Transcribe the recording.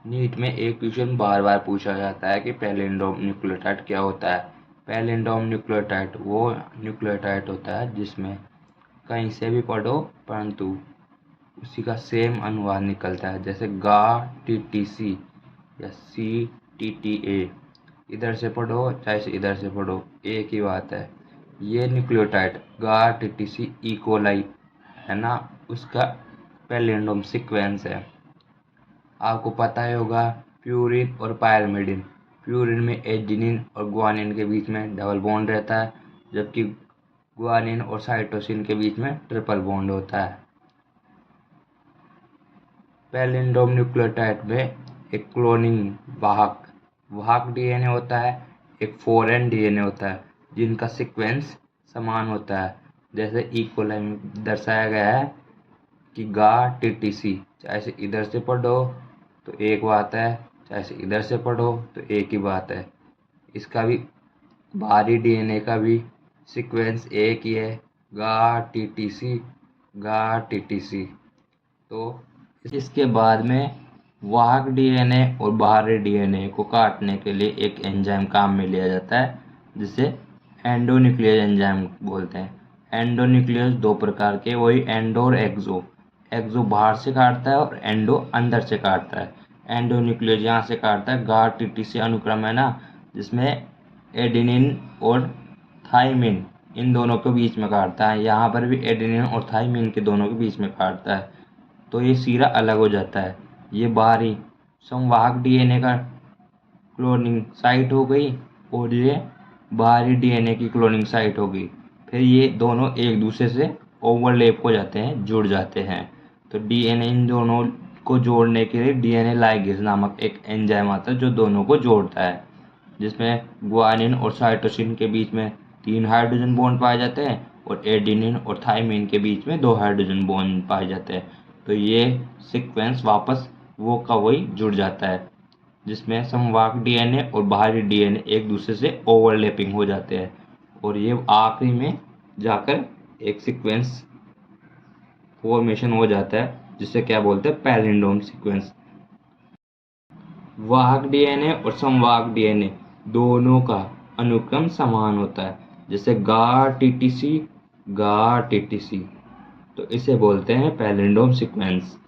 NEET में एक question बार बार पूछा जाता है कि पैलिंड्रोम न्यूक्लियोटाइड क्या होता है। पैलिंड्रोम न्यूक्लियोटाइड वो न्यूक्लियोटाइड होता है जिसमें कहीं से भी पढ़ो परंतु उसी का सेम अनुवाद निकलता है। जैसे गा टीटीसी या सी टीटीए, इधर से पढ़ो चाहे से इधर से पढ़ो एक ही बात है। ये न्यूक्लियोटाइड गा टीटीसी इकोलाई है ना, उसका पैलिंड्रोम सीक्वेंस है। आपको पता ही होगा प्यूरिन और पायरिमिडिन। प्यूरिन में एडेनिन और ग्वानिन के बीच में डबल बॉन्ड रहता है, जबकि ग्वानिन और साइटोसिन के बीच में ट्रिपल बॉन्ड होता है। पैलिंड्रोम न्यूक्लियोटाइड में एक क्लोनिंग वाहक डीएनए होता है, एक फॉरेन डीएनए होता है जिनका सीक्वेंस समान होता है। जैसे इकोलाई में दर्शाया गया है कि गा टीटीसी, चाहे से इधर से पढ़ो तो एक बात है, चाहे से इधर से पढ़ो तो एक ही बात है। इसका भी बाहरी डीएनए का भी सीक्वेंस एक ही है, गा टीटीसी। तो इसके बाद में वाहक डीएनए और बाहरी डीएनए को काटने के लिए एक एंजाइम काम में लिया जाता है जिसे एंडोन्यूक्लियस एंजाइम बोलते हैं। एंडोन्यूक्लियस दो प्रकार के, वही एंडो और एक्सो। एक्सो बाहर से काटता है और एंडो अंदर से काटता है। एंडोन्यूक्लियस यहाँ से काटता है, गा टीटीसी अनुक्रम है ना, जिसमें एडेनिन और थाइमिन इन दोनों के बीच में काटता है। यहाँ पर भी एडेनिन और थाइमिन के दोनों के बीच में काटता है, तो ये सिरा अलग हो जाता है। ये बाहरी संवाहक डीएनए का क्लोनिंग साइट हो गई और ये बाहरी डीएनए की क्लोनिंग साइट हो गई। फिर ये दोनों एक दूसरे से ओवरलैप हो जाते हैं, जुड़ जाते हैं। तो डीएनए इन दोनों को जोड़ने के लिए डीएनए लाइगेज नामक एक एंजाइम आता है जो दोनों को जोड़ता है, जिसमें ग्वानिन और साइटोसिन के बीच में 3 हाइड्रोजन बॉन्ड पाए जाते हैं और एडेनिन और थाइमिन के बीच में 2 हाइड्रोजन बॉन्ड पाए जाते हैं। तो ये सीक्वेंस वापस वो का वही जुड़ जाता है, जिसमें समवाहक डीएनए और बाहरी डीएनए एक दूसरे से ओवरलैपिंग हो जाते हैं और ये आखिरी में जाकर एक सीक्वेंस फॉर्मेशन हो जाता है जिसे क्या बोलते हैं, पैलिंड्रोम सीक्वेंस। वाहक डीएनए और समवाहक डीएनए दोनों का अनुक्रम समान होता है, जैसे गा टीटीसी, तो इसे बोलते हैं पैलिंड्रोम सीक्वेंस।